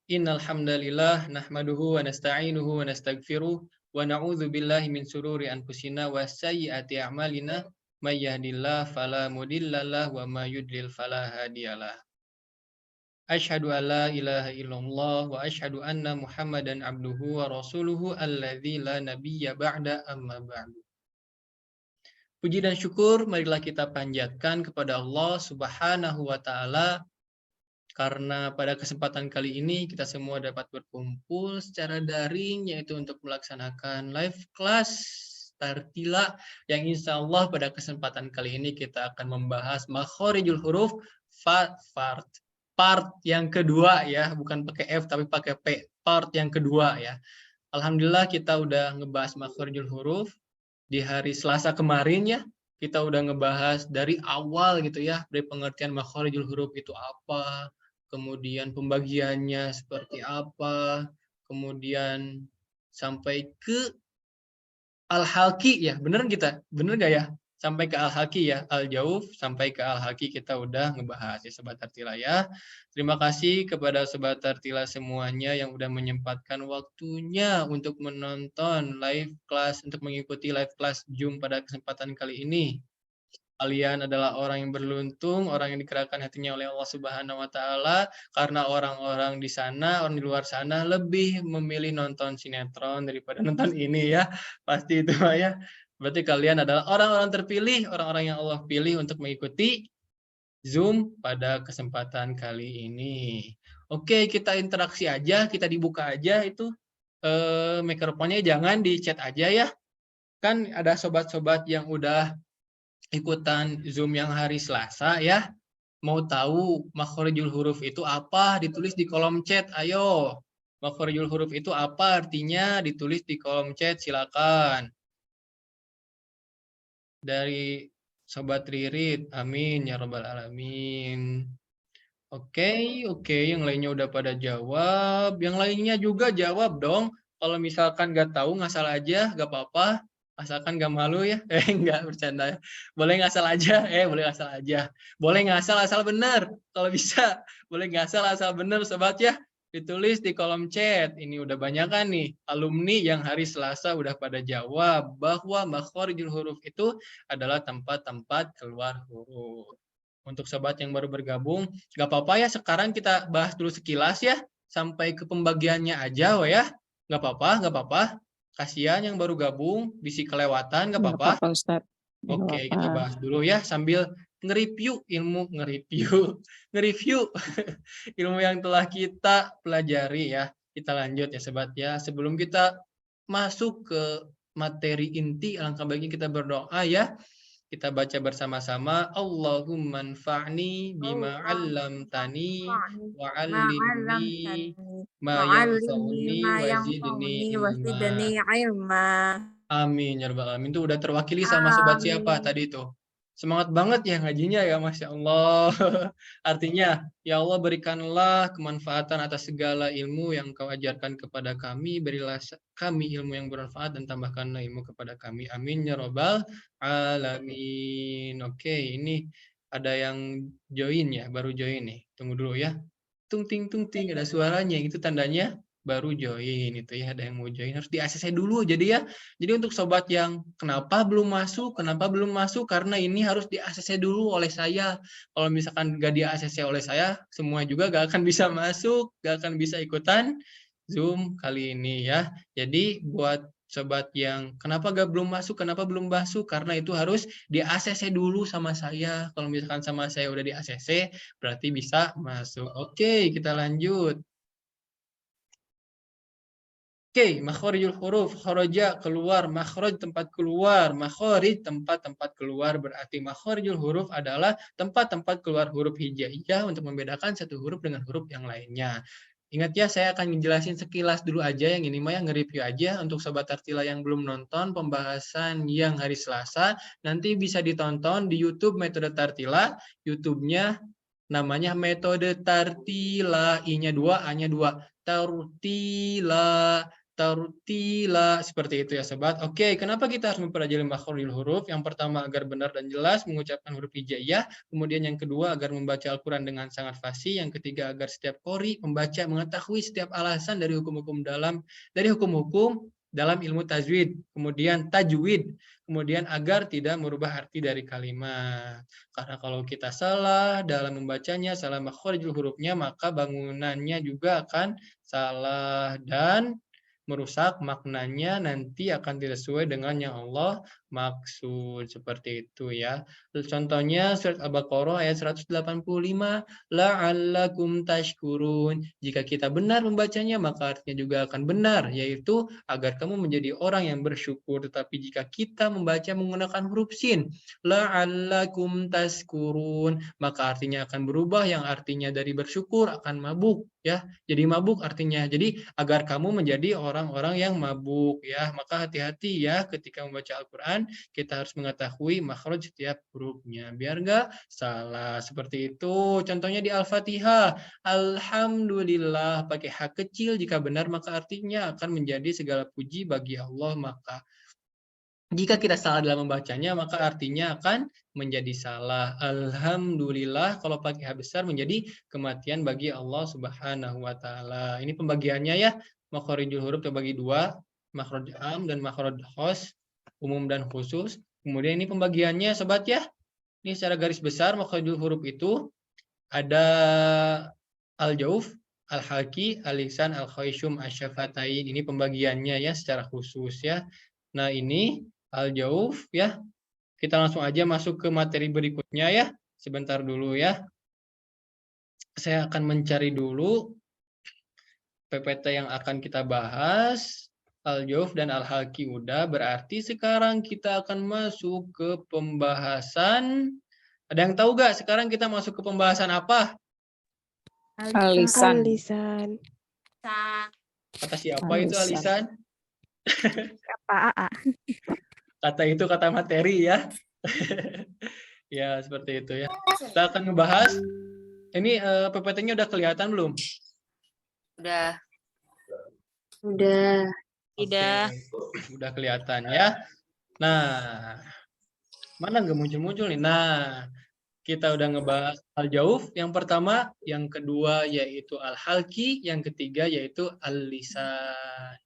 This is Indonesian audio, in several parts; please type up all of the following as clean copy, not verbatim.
Innal hamdalillah nahmaduhu wa nasta'inuhu wa nastaghfiruh wa na'udzu billahi min shururi anfusina wa sayyiati a'malina may yahdihillahu fala mudhillalah wa may yudlil fala hadiyalah. Asyhadu an la ilaha illallah wa asyhadu anna Muhammadan abduhu wa rasuluhu alladzi la nabiyya ba'da amma ba'du. Puji dan syukur marilah kita panjatkan kepada Allah Subhanahu wa taala karena pada kesempatan kali ini kita semua dapat berkumpul secara daring yaitu untuk melaksanakan live class Tartila yang insya Allah pada kesempatan kali ini kita akan membahas makhorijul huruf part yang kedua ya, bukan pakai F tapi pakai P, part yang kedua ya. Alhamdulillah kita udah ngebahas makhorijul huruf di hari Selasa kemarin ya. Kita udah ngebahas dari awal gitu ya, dari pengertian makhorijul huruf itu apa, kemudian pembagiannya seperti apa, kemudian sampai ke al-halqi ya, bener gak ya? Sampai ke al-halqi ya, al-jauf sampai ke al-halqi kita udah ngebahas ya Sobat Tartila ya. Terima kasih kepada Sobat Tartila semuanya yang udah menyempatkan waktunya untuk menonton live class, untuk mengikuti live class Zoom pada kesempatan kali ini. Kalian adalah orang yang beruntung, orang yang digerakkan hatinya oleh Allah Subhanahu wa taala karena orang-orang di sana, orang di luar sana lebih memilih nonton sinetron daripada nonton ini ya. Pasti itu ya. Berarti kalian adalah orang-orang terpilih, orang-orang yang Allah pilih untuk mengikuti Zoom pada kesempatan kali ini. Oke, kita interaksi aja, kita dibuka aja itu mikrofonnya jangan di chat aja ya. Kan ada sobat-sobat yang udah ikutan Zoom yang hari Selasa ya. Mau tahu makhorijul huruf itu apa? Ditulis di kolom chat. Ayo. Makhorijul huruf itu apa artinya? Ditulis di kolom chat, silakan. Dari Sobat Ririt. Amin ya rabbal alamin. Oke, yang lainnya udah pada jawab. Yang lainnya juga jawab dong. Kalau misalkan nggak tahu, ngasal aja, nggak apa-apa. Asalkan nggak malu ya. Nggak bercanda ya. Boleh ngasal aja. Boleh ngasal aja. Boleh ngasal asal benar. Kalau bisa, boleh ngasal asal benar, sobat ya. Ditulis di kolom chat. Ini udah banyak kan nih alumni yang hari Selasa udah pada jawab bahwa makhorijul huruf itu adalah tempat-tempat keluar huruf. Untuk sobat yang baru bergabung, nggak apa-apa ya sekarang kita bahas dulu sekilas ya, sampai ke pembagiannya aja ya. Nggak apa-apa. Kasihan yang baru gabung, bisa kelewatan, nggak Nggak apa-apa. apa-apa, Ustadz. Oke, kita bahas dulu ya sambil nge-review nge-review ilmu yang telah kita pelajari ya. Kita lanjut ya sobat ya. Sebelum kita masuk ke materi inti, alangkah baiknya kita berdoa ya. Kita baca bersama-sama. Allahumma anfa'ni bima 'allamtani wa 'allimni ma yanfa'uni wa zidni ilma. Amin ya rabbal alamin. Itu udah terwakili sama sobat siapa tadi itu? Semangat banget ya ngajinya ya, Masya Allah. Artinya, ya Allah berikanlah kemanfaatan atas segala ilmu yang Kau ajarkan kepada kami, berilah kami ilmu yang bermanfaat dan tambahkanlah ilmu kepada kami. Amin ya rabbal alamin. Oke, ini ada yang join ya, baru join nih. Tunggu dulu ya. Tung ting, ada suaranya, itu tandanya baru join itu ya, ada yang mau join harus di ACC dulu jadi ya. Jadi untuk sobat yang kenapa belum masuk karena ini harus di ACC dulu oleh saya. Kalau misalkan gak di ACC oleh saya, semua juga gak akan bisa masuk, gak akan bisa ikutan Zoom kali ini ya. Jadi buat sobat yang kenapa belum masuk karena itu harus di ACC dulu sama saya. Kalau misalkan sama saya udah di ACC berarti bisa masuk. Oke, kita lanjut. Oke, makhorijul huruf, khoroja keluar, makhroj tempat keluar, makhroj tempat-tempat keluar, berarti makhorijul huruf adalah tempat-tempat keluar huruf hijaiyah untuk membedakan satu huruf dengan huruf yang lainnya. Ingat ya, saya akan menjelasin sekilas dulu aja, yang ini mah yang nge-review aja untuk sobat Tartila yang belum nonton pembahasan yang hari Selasa, nanti bisa ditonton di YouTube Metode Tartila, YouTube-nya namanya Metode Tartila, I-nya 2, A-nya 2, Tartila. tartila. Seperti itu ya sobat. Oke, kenapa kita harus mempelajari makhrajul huruf? Yang pertama agar benar dan jelas mengucapkan huruf hijaiyah, kemudian yang kedua agar membaca Al-Qur'an dengan sangat fasih, yang ketiga agar setiap qori membaca mengetahui setiap alasan dari hukum-hukum dalam ilmu tajwid, kemudian tajwid, kemudian agar tidak merubah arti dari kalimat. Karena kalau kita salah dalam membacanya, salah makhrajul hurufnya, maka bangunannya juga akan salah dan merusak maknanya, nanti akan tidak sesuai dengan yang Allah maksud. Seperti itu ya. Contohnya surat Al-Baqarah ayat 185, la'allakum tashkurun. Jika kita benar membacanya, maka artinya juga akan benar, yaitu agar kamu menjadi orang yang bersyukur. Tetapi jika kita membaca menggunakan huruf sin, la'allakum tashkurun, maka artinya akan berubah, yang artinya dari bersyukur akan mabuk ya. Jadi mabuk artinya. Jadi agar kamu menjadi orang-orang yang mabuk ya. Maka hati-hati ya ketika membaca Al-Qur'an, kita harus mengetahui makhraj setiap hurufnya biar enggak salah. Seperti itu. Contohnya di Al-Fatihah, alhamdulillah pakai H kecil, jika benar maka artinya akan menjadi segala puji bagi Allah. Maka jika kita salah dalam membacanya, maka artinya akan menjadi salah. Alhamdulillah, kalau pakai H besar menjadi kematian bagi Allah Subhanahu wa Ta'ala. Ini pembagiannya ya. Makharijul huruf terbagi dua, makhraj am dan makhraj khos, umum dan khusus. Kemudian ini pembagiannya sobat ya. Ini secara garis besar makharijul huruf itu ada al-jauf, al-halki, al-lisan, al-khayshum, asy-syafatain. Ini pembagiannya ya secara khusus ya. Nah, ini al-jauf ya. Kita langsung aja masuk ke materi berikutnya ya. Sebentar dulu ya. Saya akan mencari dulu PPT yang akan kita bahas. Al-jauf dan al-halki udah, berarti sekarang kita akan masuk ke pembahasan. Ada yang tahu gak sekarang kita masuk ke pembahasan apa? Al-lisan. Kata siapa itu al-lisan? Kata AA. Kata itu kata materi ya. Ya, seperti itu ya. Kita akan membahas. Ini PPT-nya udah kelihatan belum? Udah. Tidak. Udah kelihatan ya. Nah, mana nggak muncul-muncul nih? Nah, kita udah ngebahas al-jauf yang pertama, yang kedua yaitu al-halki, yang ketiga yaitu al-lisan.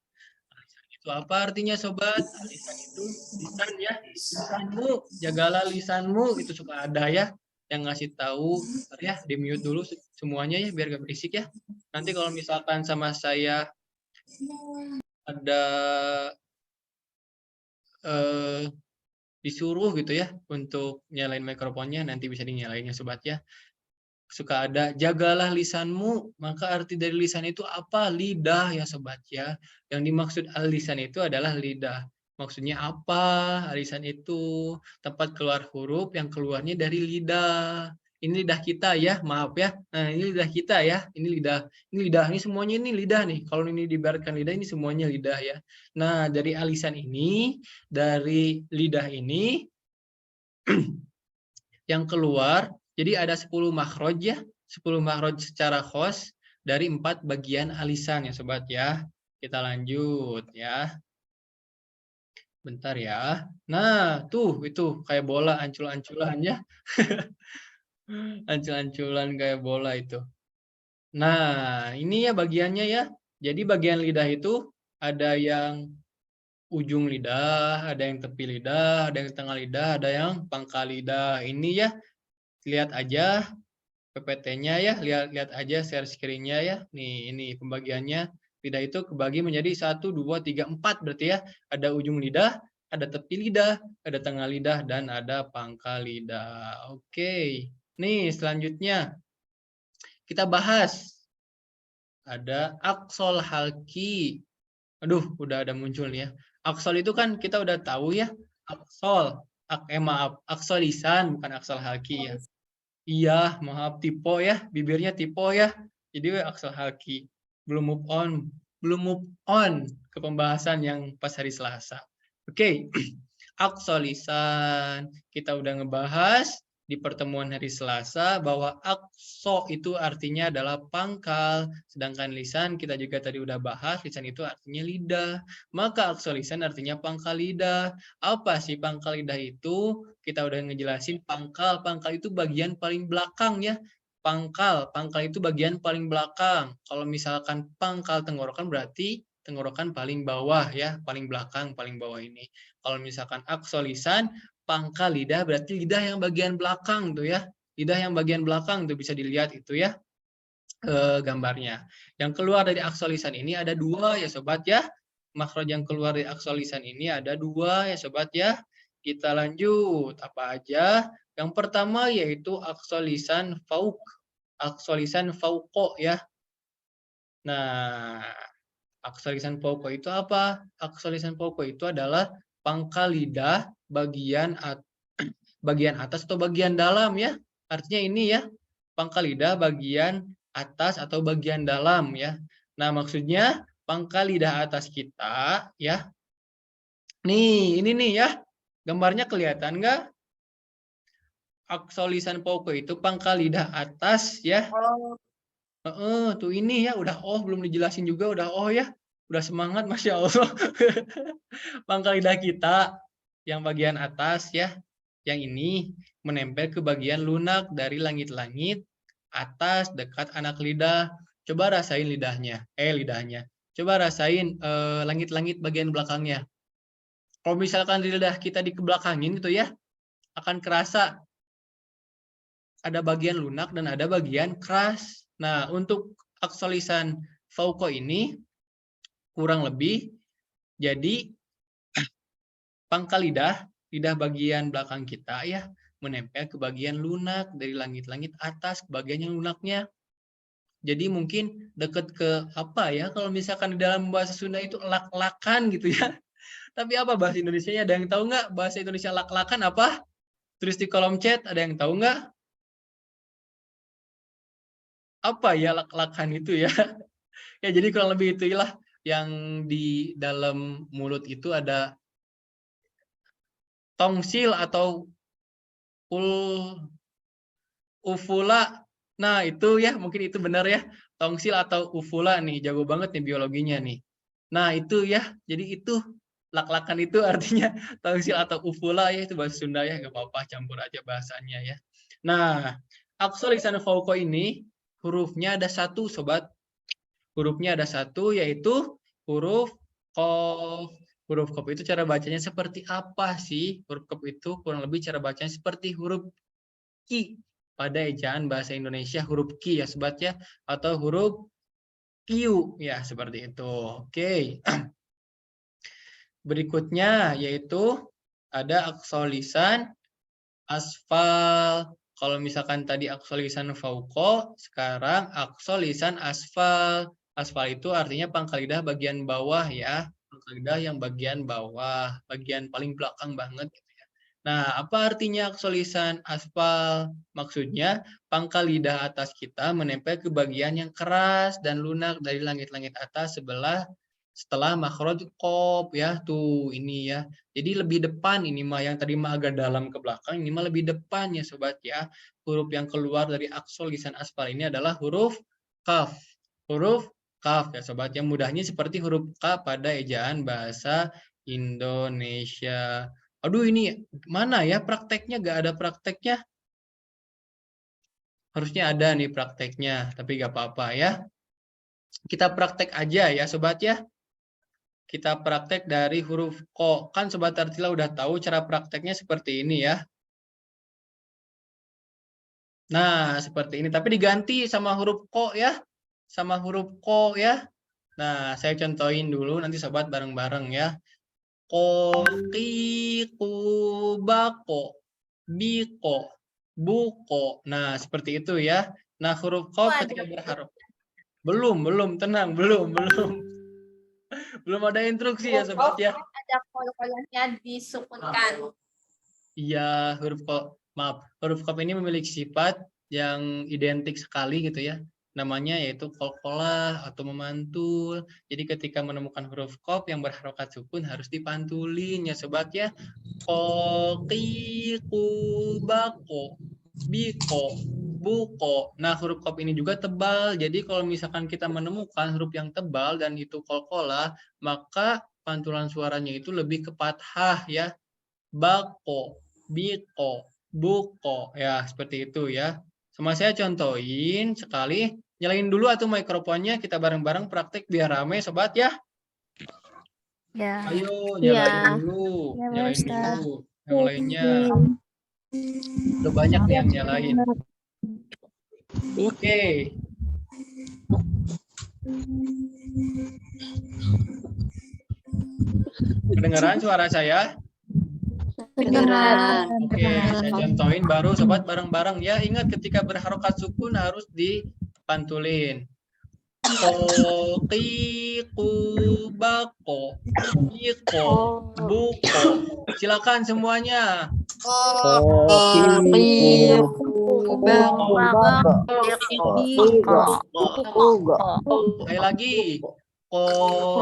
Itu apa artinya sobat? Lisan itu lisan ya, lisanmu, jagalah lisanmu, itu suka ada ya yang ngasih tahu. Ya, di mute dulu semuanya ya biar gak berisik ya. Nanti kalau misalkan sama saya ada disuruh gitu ya untuk nyalain mikrofonnya, nanti bisa dinyalainnya sobat ya. Suka ada jagalah lisanmu, maka arti dari lisan itu apa? Lidah ya sobat ya. Yang dimaksud al-lisan itu adalah lidah. Maksudnya apa? Lisan itu tempat keluar huruf yang keluarnya dari lidah. Ini lidah kita ya, maaf ya. Nah, ini lidah kita ya. Ini lidah, ini semuanya ini lidah nih. Kalau ini diibaratkan lidah, ini semuanya lidah ya. Nah, dari alisan ini, dari lidah ini yang keluar, jadi ada 10 makhraj ya, 10 makhraj secara khos dari 4 bagian alisan ya sobat ya. Kita lanjut ya. Bentar ya. Nah, tuh itu kayak bola ancul-anculan ya. Ancul-anculan kayak bola itu. Nah, ini ya bagiannya ya. Jadi bagian lidah itu ada yang ujung lidah, ada yang tepi lidah, ada yang tengah lidah, ada yang pangkal lidah. Ini ya, lihat aja PPT-nya ya, lihat aja share screen-nya ya. Nih, ini pembagiannya. Lidah itu kebagi menjadi 1, 2, 3, 4 berarti ya. Ada ujung lidah, ada tepi lidah, ada tengah lidah, dan ada pangkal lidah. Oke. Nih, selanjutnya kita bahas. Ada aksol halki. Aduh, udah ada muncul nih ya. Aksol itu kan kita udah tahu ya. Aksol. Maaf, aksol lisan, bukan aksol halki ya. Iya, maaf, typo ya. Bibirnya typo ya. Jadi aksol halki. Belum move on ke pembahasan yang pas hari Selasa. Oke. Aksol lisan. Kita udah ngebahas di pertemuan hari Selasa bahwa aqsa itu artinya adalah pangkal, sedangkan lisan kita juga tadi udah bahas, lisan itu artinya lidah. Maka aqsa lisan artinya pangkal lidah. Apa sih pangkal lidah itu? Kita udah ngejelasin pangkal. Pangkal itu bagian paling belakang ya. Pangkal itu bagian paling belakang. Kalau misalkan pangkal tenggorokan berarti tenggorokan paling bawah ya, paling belakang, paling bawah ini. Kalau misalkan aqsa lisan, pangkal lidah berarti lidah yang bagian belakang tuh ya. Lidah yang bagian belakang tuh bisa dilihat itu ya gambarnya. Yang keluar dari aqsa lisan ini ada dua ya sobat ya. Makhraj yang keluar dari aqsa lisan ini ada dua ya sobat ya. Kita lanjut. Apa aja? Yang pertama yaitu aqsa lisan fauq. Aqsa lisan fauqa ya. Nah, aqsa lisan fauqa itu apa? Aqsa lisan fauqa itu adalah pangkal lidah bagian atas atau bagian dalam ya. Artinya ini ya, pangkal lidah bagian atas atau bagian dalam ya. Nah, maksudnya pangkal lidah atas kita ya. Nih, ini nih ya. Gambarnya kelihatan nggak? Aqsa lisan fauqa itu pangkal lidah atas ya. Oh, Tuh ini ya, udah belum dijelasin juga udah ya. Udah semangat Masya Allah. Pangkal lidah kita yang bagian atas ya, yang ini menempel ke bagian lunak dari langit-langit atas dekat anak lidah. Coba rasain lidahnya. Coba rasain langit-langit bagian belakangnya. Kalau misalkan lidah kita dikebelakangin gitu ya, akan kerasa ada bagian lunak dan ada bagian keras. Nah, untuk aqsa lisan fauqa ini kurang lebih jadi pangkal lidah bagian belakang kita ya menempel ke bagian lunak dari langit-langit atas ke bagian yang lunaknya. Jadi mungkin deket ke apa ya, kalau misalkan di dalam bahasa Sunda itu lak-lakan gitu ya. Tapi apa bahasa Indonesianya? Ada yang tahu nggak bahasa Indonesia lak-lakan apa? Tulis di kolom chat, ada yang tahu nggak? Apa ya lak-lakan itu ya? Ya jadi kurang lebih itulah yang di dalam mulut itu ada tongsil atau ufula. Nah, itu ya, mungkin itu benar ya. Tongsil atau ufula nih, jago banget nih biologinya nih. Nah, itu ya. Jadi itu lak-lakan itu artinya tongsil atau ufula ya, itu bahasa Sunda ya, nggak apa-apa campur aja bahasanya ya. Nah, aqsa lisan fauqa ini hurufnya ada satu sobat. Hurufnya ada satu yaitu huruf qaf. Huruf qaf itu cara bacanya seperti apa sih? Huruf qaf itu kurang lebih cara bacanya seperti huruf ki pada ejaan bahasa Indonesia, huruf ki ya sobat ya, atau huruf Q ya seperti itu. Oke. Berikutnya yaitu ada aqsa lisan asfal. Kalau misalkan tadi aqsa lisan fauqa, sekarang aqsa lisan asfal. Asfal itu artinya pangkal lidah bagian bawah ya. Pangkal lidah yang bagian bawah, bagian paling belakang banget. Nah, apa artinya aqsa lisan asfal? Maksudnya pangkal lidah atas kita menempel ke bagian yang keras dan lunak dari langit-langit atas setelah makhraj qaf ya tuh ini ya. Jadi lebih depan ini mah, yang tadi mah agak dalam ke belakang, ini mah lebih depan ya sobat ya. Huruf yang keluar dari aqsa lisan asfal ini adalah huruf kaf. Huruf kaf ya sobat. Yang mudahnya seperti huruf K pada ejaan bahasa Indonesia. Aduh ini mana ya prakteknya? Gak ada prakteknya. Harusnya ada nih prakteknya, tapi gak apa-apa ya. Kita praktek aja ya sobat ya. Kita praktek dari huruf ko. Kan sobat Artila udah tahu cara prakteknya seperti ini ya. Nah seperti ini, tapi diganti sama huruf ko ya. Sama huruf ko ya. Nah saya contohin dulu, nanti sobat bareng-bareng ya. Koki kubako biko buko. Nah, seperti itu ya. Nah, huruf qaf ketika berharap. Belum, tenang, belum. Belum ada instruksi ya, sobat ya. ada kol-kolannya disukunkan. Iya, huruf qaf ini memiliki sifat yang identik sekali gitu ya. Namanya yaitu qalqalah atau memantul. Jadi ketika menemukan huruf qaf yang berharokat sukun harus dipantulin ya sobat ya. Koki kubako biko, buko. Nah, huruf qaf ini juga tebal. Jadi kalau misalkan kita menemukan huruf yang tebal dan itu qalqalah, maka pantulan suaranya itu lebih ke fathah ya. Bako, biko, buko. Ya, seperti itu ya. Sama saya contohin sekali. Nyalain dulu atau mikrofonnya, kita bareng-bareng praktek biar rame sobat ya. Ya. Ayo Iya. nyalain dulu, Ya, nyalain Ustaz. dulu. Yang lainnya. Udah banyak nih yang nyalain. Oke. Kedengaran suara saya? Kedengaran. Oke, saya contohin baru sobat bareng-barang ya. Ingat ketika berharokat sukun harus dipantulin. Koqiku bako, iko, buko. Silakan semuanya. Sekali lagi. Koqiku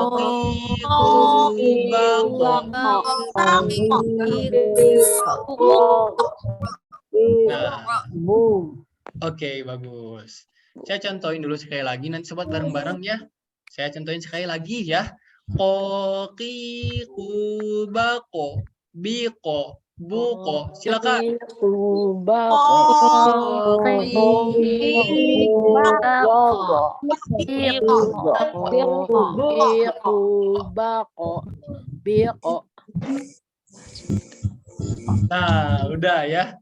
bako. Nah, oke, bagus. Saya contohin dulu sekali lagi, nanti sobat bareng-bareng ya. Saya contohin sekali lagi ya. Koqiku bako, biko, buko. Silakan. Nah, udah ya.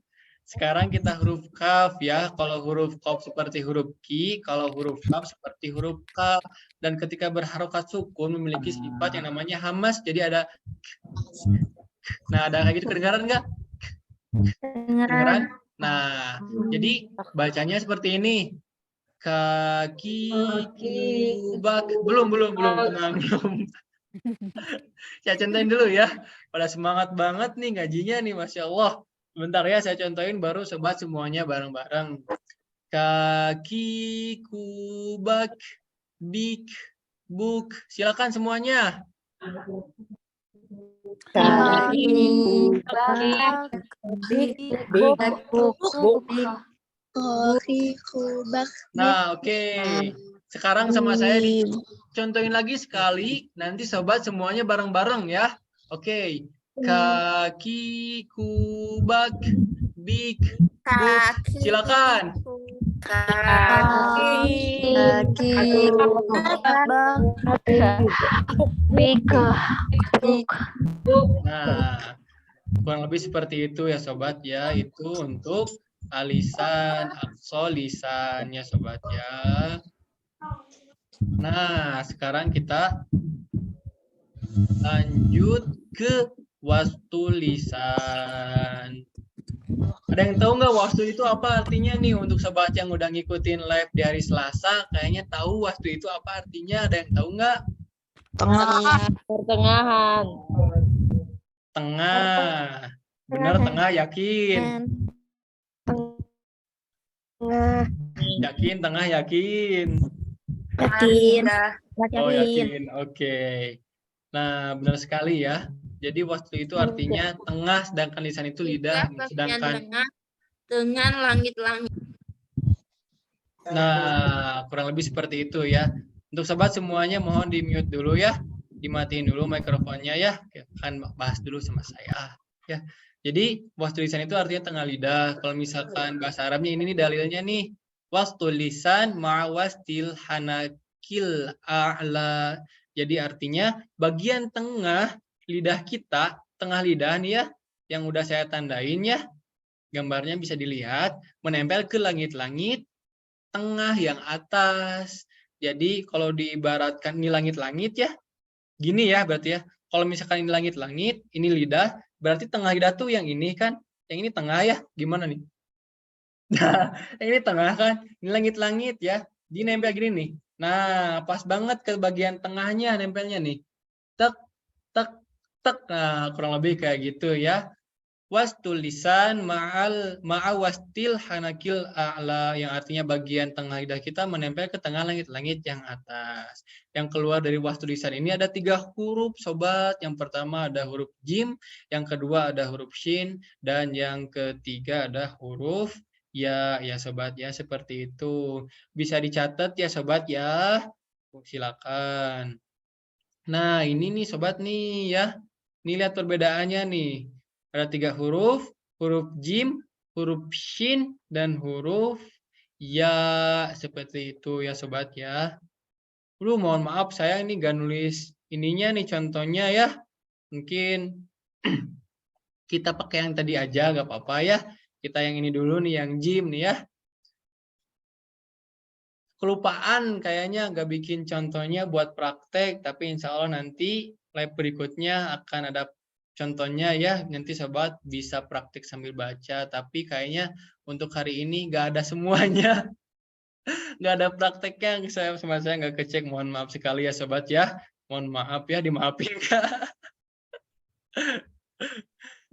Sekarang kita huruf kaf ya. Kalau huruf kaf seperti huruf ki, kalau huruf kaf seperti huruf ka. Dan ketika berharokat sukun memiliki sifat yang namanya hamas. Jadi ada. Nah, ada kayak gitu, kedengaran nggak? Kedengaran? Nah, jadi bacanya seperti ini. Kaki, kubak. Belum. Tenang, belum. Saya contohin dulu ya. Pada semangat banget nih ngajinya nih, Masya Allah. Bentar ya, saya contohin baru sobat semuanya bareng-bareng. Kaki, kubak, bik, buk. Silakan semuanya. Nah, oke. Sekarang sama saya dicontohin lagi sekali. Nanti sobat semuanya bareng-bareng ya. Oke. Kaki, kubak, bik, buk. Silakan. Nah, kurang lebih seperti itu ya sobat ya. Itu untuk alisan, aqsa, lisan ya sobat ya. Nah, sekarang kita lanjut ke wastu lisan. Ada yang tahu nggak wastu itu apa artinya nih untuk sobat yang udah ngikutin live di hari Selasa? Kayaknya tahu wastu itu apa artinya. Ada yang tahu nggak? Pertengahan. Tengah. Benar, tengah, yakin. Yakin, tengah, yakin. Oh, yakin. Oke. Nah, benar sekali ya. Jadi wastu itu artinya tengah, sedangkan lisan itu lidah. Sedangkan dengan langit-langit. Nah, kurang lebih seperti itu ya. Untuk sobat semuanya mohon di-mute dulu ya. Dimatiin dulu mikrofonnya ya. Akan bahas dulu sama saya ya. Jadi, wastu lisan itu artinya tengah lidah. Kalau misalkan bahasa Arabnya ini nih dalilnya nih. Wastu lisan ma'wastil hanakil a'la. Jadi artinya bagian tengah lidah kita, tengah lidah nih ya, yang udah saya tandain ya. Gambarnya bisa dilihat, menempel ke langit-langit tengah yang atas. Jadi kalau diibaratkan ini langit-langit ya, gini ya berarti ya. Kalau misalkan ini langit-langit, ini lidah, berarti tengah lidah tuh yang ini kan, yang ini tengah ya, gimana nih? Nah, yang ini tengah kan, ini langit-langit ya, di nempel gini nih. Nah, pas banget ke bagian tengahnya nempelnya nih. Tek, tek, tek. Nah, kurang lebih kayak gitu ya. Wastul lisan ma'awastil hanakil a'la, yang artinya bagian tengah lidah kita menempel ke tengah langit-langit yang atas. Yang keluar dari wastul lisan ini ada 3 huruf sobat. Yang pertama ada huruf jim, yang kedua ada huruf shin, dan yang ketiga ada huruf Ya, ya sobat ya, seperti itu. Bisa dicatat ya sobat ya. Silakan. Nah, ini nih sobat nih ya. Nih lihat perbedaannya nih. Ada 3 huruf, huruf jim, huruf shin, dan huruf ya. Seperti itu ya sobat ya. Mohon maaf saya ini gak nulis ininya nih contohnya ya. Mungkin kita pakai yang tadi aja gak apa-apa ya. Kita yang ini dulu nih, yang jim nih ya. Kelupaan kayaknya gak bikin contohnya buat praktek, tapi insya Allah nanti live berikutnya akan ada contohnya ya. Nanti sobat bisa praktek sambil baca, tapi kayaknya untuk hari ini gak ada semuanya. Gak ada prakteknya, saya nggak kecek, mohon maaf sekali ya sobat ya. Mohon maaf ya, dimaafin Kak.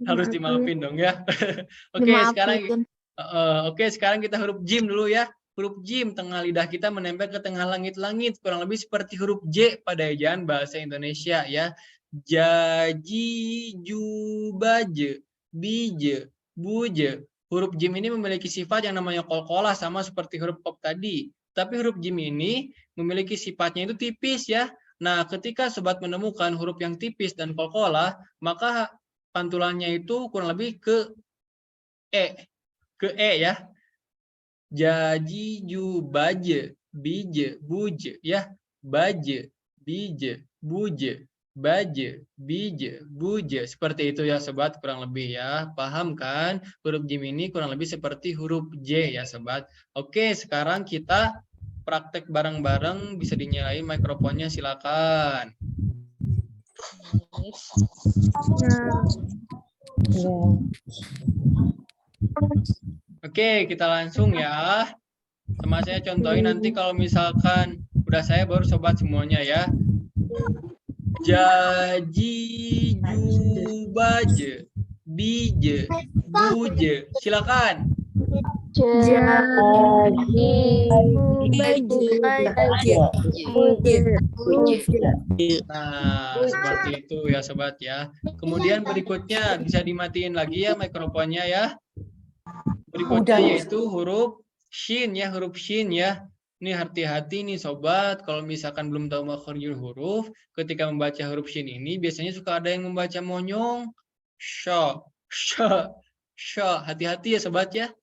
Harus dimaafin dong ya. Oke, sekarang kita huruf jim dulu ya. Huruf jim tengah lidah kita menempel ke tengah langit-langit, kurang lebih seperti huruf J pada ejaan bahasa Indonesia ya. Jaji, jubaje, bije, buje. Huruf jim ini memiliki sifat yang namanya qalqalah, sama seperti huruf qaf tadi. Tapi huruf jim ini memiliki sifatnya itu tipis ya. Nah, ketika sobat menemukan huruf yang tipis dan qalqalah, maka pantulannya itu kurang lebih ke E ya. Jaji, ju, baje, bije, buje ya. Baje, bije, buje, baje, bije, buje. Seperti itu ya sobat, kurang lebih ya. Paham kan? Huruf jim ini kurang lebih seperti huruf J ya sobat. Oke, sekarang kita praktek bareng-bareng. Bisa dinyalain mikrofonnya, silakan. Oke, kita langsung ya. Sama saya contohin, nanti kalau misalkan udah saya baru sobat semuanya ya. Jaji, jubaje, bije, buje. Silakan. Nah, seperti itu ya sobat ya. Kemudian berikutnya bisa dimatiin lagi ya mikrofonnya ya. Berikutnya yaitu huruf shin ya, huruf shin ya. Ini hati-hati nih sobat, kalau misalkan belum tahu makhrajul huruf, ketika membaca huruf shin ini biasanya suka ada yang membaca monyong, sha, sha, sha. Hati-hati ya sobat ya.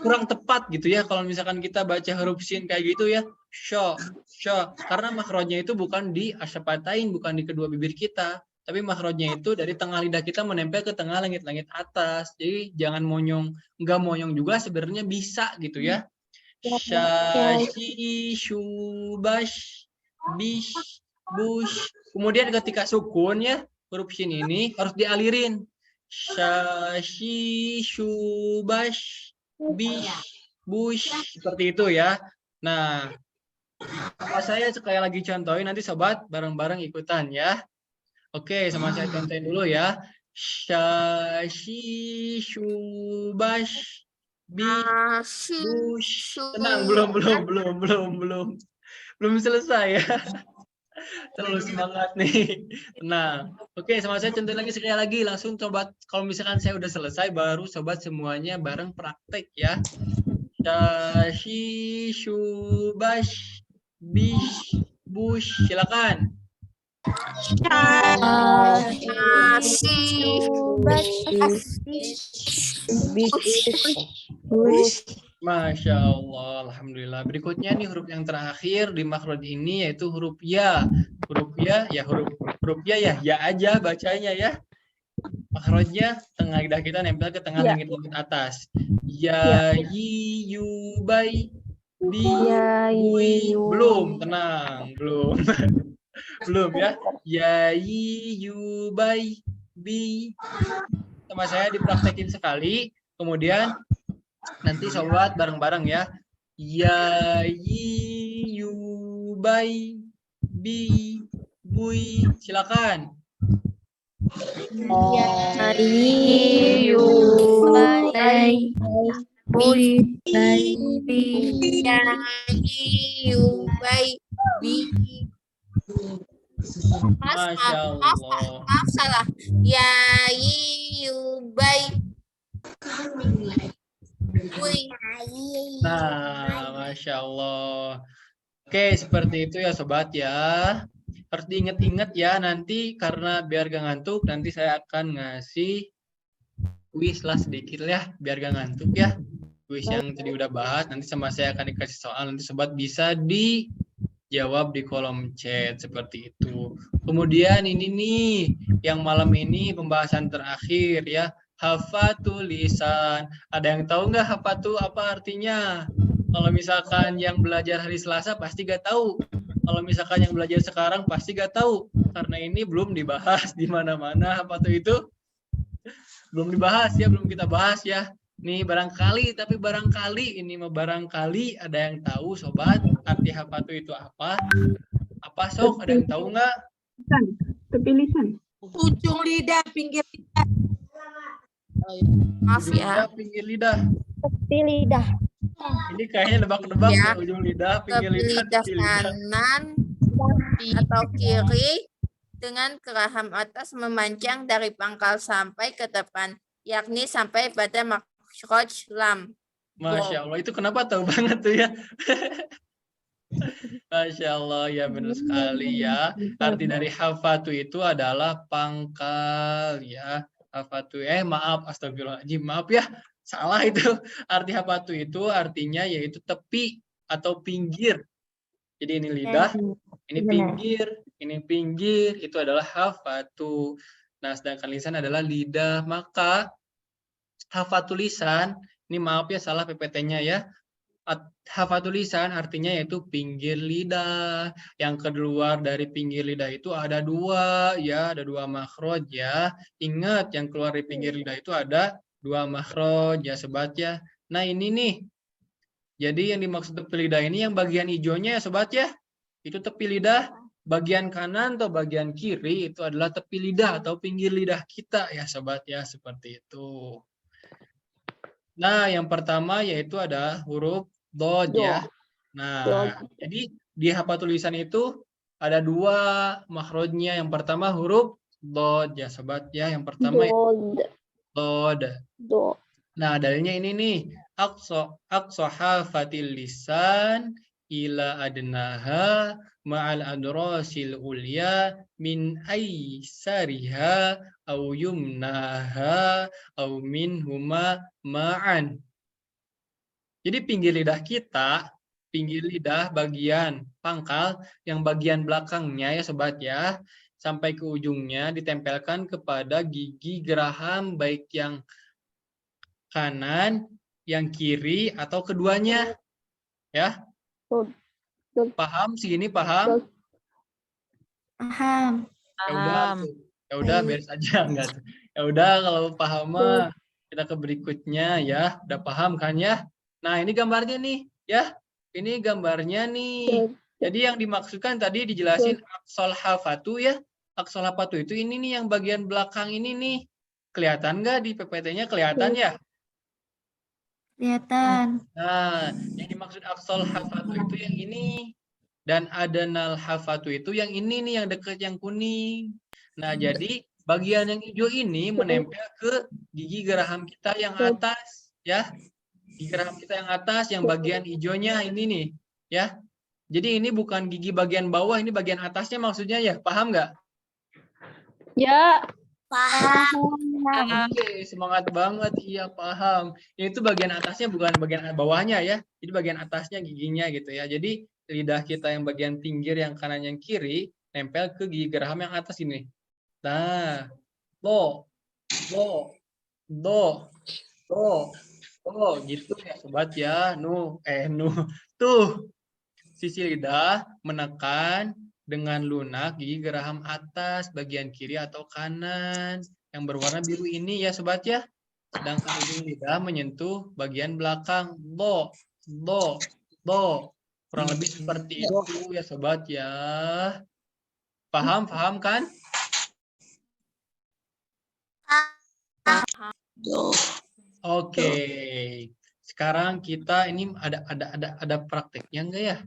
Kurang tepat gitu ya kalau misalkan kita baca huruf shin kayak gitu ya, sha, sha. Karena makhrajnya itu bukan di asyafatain, bukan di kedua bibir kita. Tapi makhrajnya itu dari tengah lidah kita menempel ke tengah langit-langit atas. Jadi jangan monyong, enggak monyong juga sebenarnya bisa gitu ya. Syashi, shubash, bish, bush. Kemudian ketika sukun ya, huruf shin ini harus dialirin. Syashi, shubash, bish, bush. Seperti itu ya. Nah, saya sekali lagi contohin, nanti sobat bareng-bareng ikutan ya. Oke, sama saya contohin dulu ya. Syashi, shubash, bish, bush. Tenang, belum selesai ya. Terlalu semangat nih. Tenang. Oke, sama saya contohin lagi sekali lagi. Langsung sobat, kalau misalkan saya udah selesai, baru sobat semuanya bareng praktek ya. Syashi, shubash, bish, bush. Silakan. Masya Allah, alhamdulillah. Berikutnya nih huruf yang terakhir di makhraj ini yaitu huruf ya. Huruf ya ya aja bacanya ya. Makhrajnya tengah lidah kita nempel ke tengah langit-langit atas. Ya, yi, yu, bai, bi, bui. Belum, tenang, belum. Belum ya. Ya, yi, yu, bai, bi. Sama saya dipraktekin sekali. Kemudian nanti sobat bareng-bareng ya. Ya, yi, yu, bai, bi, bui. Silakan. Ya, yi, yu, bai, bui, bi, Ya, yi, yu, bai, bi. Masya Allah. Maaf salah. Ya, yi, yu, bai. Ui. Nah, Masya Allah. Oke, seperti itu ya sobat ya. Harus diingat-ingat ya nanti karena biar gak ngantuk nanti saya akan ngasih kuis lah sedikit ya biar gak ngantuk ya. Kuis yang tadi udah bahas nanti sama saya akan dikasih soal nanti sobat bisa dijawab di kolom chat seperti itu. Kemudian ini nih yang malam ini pembahasan terakhir ya. Hafatul lisan. Ada yang tahu nggak hafatu apa artinya? Kalau misalkan yang belajar hari Selasa pasti gak tahu. Kalau misalkan yang belajar sekarang pasti gak tahu. Karena ini belum dibahas di mana-mana hafatu itu. Belum dibahas ya, belum kita bahas ya. Nih barangkali, tapi barangkali ini mah barangkali ada yang tahu sobat arti hafatu itu apa? Apa sok? Ada yang tahu nggak? Tepi lisan. Ujung lidah, pinggir lidah. Maaf Ujung ya. lidah, pinggir lidah. Tepi lidah. Ini kayaknya nebak-nebak Ya. ya. Ujung lidah, pinggir Tepi lidah, lidah tepi lidah. kanan atau kiri dengan geraham atas memanjang dari pangkal sampai ke depan, yakni sampai pada makhraj lam. Masya Allah, itu kenapa tahu banget tuh ya? Masya Allah, ya benar sekali ya. Arti dari hafatu itu adalah pangkal ya. Hafatu, maaf, astagfirullahaladzim, maaf ya. Salah itu. Arti hafatu itu artinya yaitu tepi atau pinggir. Jadi ini lidah, ini pinggir, itu adalah hafatu. Nah, sedangkan lisan adalah lidah. Maka hafatu lisan, ini maaf ya salah PPT-nya ya. Hafatul lisan artinya yaitu pinggir lidah. Yang keluar dari pinggir lidah itu ada dua ya, ada dua makhraj ya. Ingat yang keluar dari pinggir lidah itu ada dua makhraj ya sobat ya. Nah ini nih. Jadi yang dimaksud tepi lidah ini yang bagian hijaunya ya sobat ya. Itu tepi lidah. Bagian kanan atau bagian kiri itu adalah tepi lidah atau pinggir lidah kita ya sobat ya, seperti itu. Nah, yang pertama yaitu ada huruf dod ya. Nah, jadi di hafal tulisan itu ada dua makhrajnya. Yang pertama huruf dod ya sobat ya. Yang pertama dod. Nah, dalilnya ini nih. Aqsa hafatil lisan ila adnaha ma'al adrasil ulya min aisariha au yumnaha au minhuma ma'an. Jadi pinggir lidah kita, pinggir lidah bagian pangkal yang bagian belakangnya ya sobat ya, sampai ke ujungnya ditempelkan kepada gigi geraham baik yang kanan, yang kiri atau keduanya. Ya. Paham segini paham? Paham. Ya udah beres aja enggak tuh. Ya udah kalau paham mah kita ke berikutnya ya. Udah paham kan ya? Nah, ini gambarnya nih ya. Ini gambarnya nih. Jadi yang dimaksudkan tadi dijelasin aqsal hafatu ya. Aqsal hafatu itu ini nih yang bagian belakang ini nih. Kelihatan nggak di PPT-nya? Kelihatan ya? Kelihatan. Nah, yang dimaksud aqsal hafatu itu yang ini. Dan adanal hafatu itu yang ini nih, yang dekat yang kuning. Nah, jadi bagian yang hijau ini menempel ke gigi geraham kita yang atas, ya. Gigi geraham kita yang atas, yang bagian hijaunya ini nih, ya. Jadi ini bukan gigi bagian bawah, ini bagian atasnya maksudnya ya, paham nggak? Ya. Paham. Oke, semangat banget, iya paham. Itu bagian atasnya bukan bagian bawahnya ya, jadi bagian atasnya giginya gitu ya. Jadi lidah kita yang bagian pinggir, yang kanan, yang kiri, nempel ke gigi geraham yang atas ini. Nah, do, gitu ya sobat ya. Tuh. Sisi lidah menekan dengan lunak gigi geraham atas, bagian kiri atau kanan. Yang berwarna biru ini ya sobat ya. Sedangkan ujung lidah menyentuh bagian belakang. Do. Kurang lebih seperti itu ya sobat ya. Paham kan? Oke. Sekarang kita ini ada prakteknya enggak ya?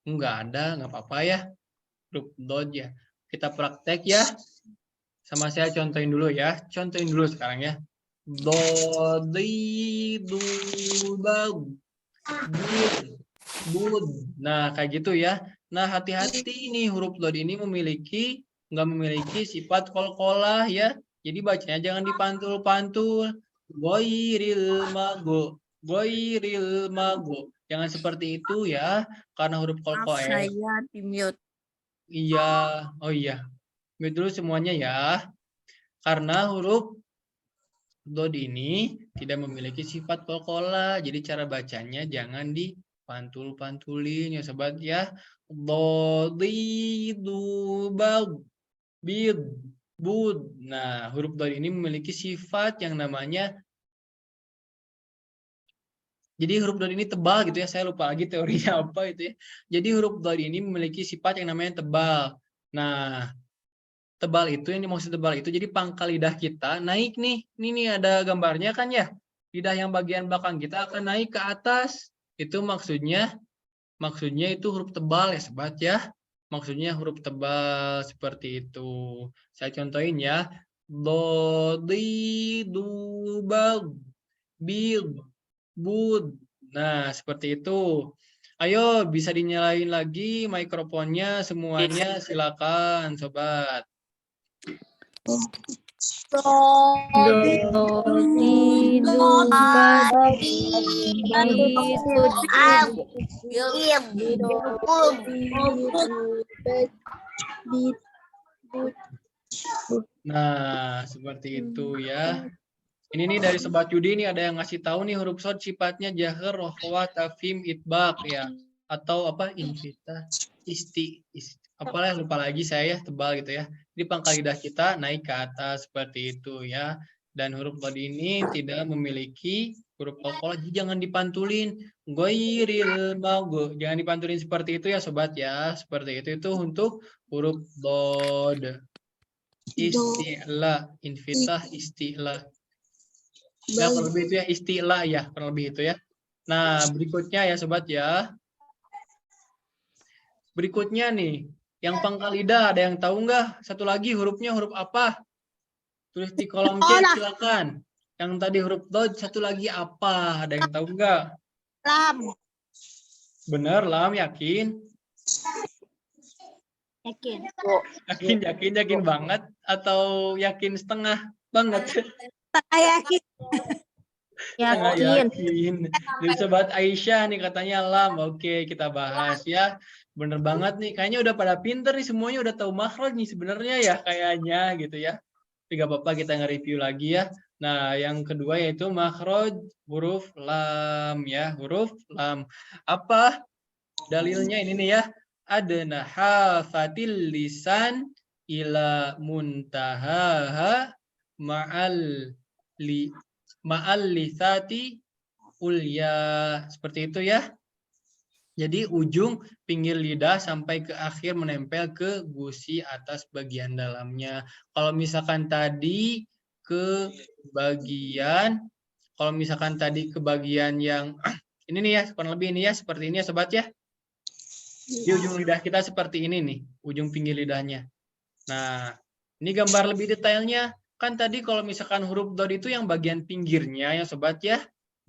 Enggak ada, enggak apa-apa ya. Huruf dod ya. Kita praktek ya. Sama saya contohin dulu ya. Contohin dulu sekarang ya. dodidubag, bud. Nah, kayak gitu ya. Nah, hati-hati nih huruf dod ini nggak memiliki sifat qalqalah ya. Jadi bacanya jangan dipantul-pantul. Ghairil mago, ghairil mago. Jangan seperti itu ya, karena huruf Maaf, qalqalah. saya di mute. Iya, oh iya. Mute dulu semuanya ya. Karena huruf dod ini tidak memiliki sifat qalqalah. Jadi cara bacanya jangan dipantul-pantulin ya sobat ya. Dodidubag, bid, bud. Nah, huruf dod ini memiliki sifat yang namanya, jadi huruf dod ini tebal gitu ya. Saya lupa lagi teorinya apa itu ya. Jadi huruf dod ini memiliki sifat yang namanya tebal. Nah, tebal itu yang dimaksud tebal itu jadi pangkal lidah kita naik nih. Ini nih ada gambarnya kan ya. Lidah yang bagian belakang kita akan naik ke atas. Itu maksudnya itu huruf tebal ya sobat ya. Maksudnya huruf tebal seperti itu. Saya contohin ya. Dodidubag, bid, bud. Nah, seperti itu. Ayo bisa dinyalain lagi mikrofonnya semuanya, silakan sobat. Nah, seperti itu ya. Ini nih dari Sobat Yudi nih ada yang ngasih tahu nih huruf shad sifatnya jahar, rohwa, tafim, itbaq ya. Atau apa? Invita, apalah lupa lagi saya ya, tebal gitu ya. Jadi pangkal lidah kita naik ke atas seperti itu ya. Dan huruf shad ini tidak memiliki huruf qalqalah, jadi jangan dipantulin. Ghairil maghdubi. Jangan dipantulin seperti itu ya sobat ya. Seperti itu untuk huruf dod. Isti'la, infitah, isti'la. Ya, kurang lebih itu ya, isti'la ya, kurang lebih itu ya. Nah, berikutnya ya sobat ya. Berikutnya nih, yang pangkal lidah ada yang tahu nggak? Satu lagi hurufnya huruf apa? Tulis di kolom chat silakan. Yang tadi huruf dod, satu lagi apa? Ada yang tahu nggak? Lam. Bener, lam, yakin? Yakin. Yakin banget atau yakin setengah banget? Yakin. Setengah yakin. Dari sobat Aisyah nih katanya lam. Oke, kita bahas ya. Bener banget nih. Kayaknya udah pada pinter nih semuanya, udah tahu makhraj nih sebenarnya ya kayaknya gitu ya. Tapi gak apa-apa, kita nge-review lagi ya. Nah, yang kedua yaitu makhraj huruf lam ya, huruf lam. Apa dalilnya ini nih ya? Adna hafatil lisan ila muntahaha ma'al lisati ulya. Seperti itu ya. Jadi ujung pinggir lidah sampai ke akhir menempel ke gusi atas bagian dalamnya. Kalau misalkan tadi ke bagian yang ini nih ya, kurang lebih ini ya, seperti ini ya sobat ya. Di ujung lidah kita seperti ini nih, ujung pinggir lidahnya. Nah, ini gambar lebih detailnya. Kan tadi kalau misalkan huruf dod itu yang bagian pinggirnya ya sobat ya.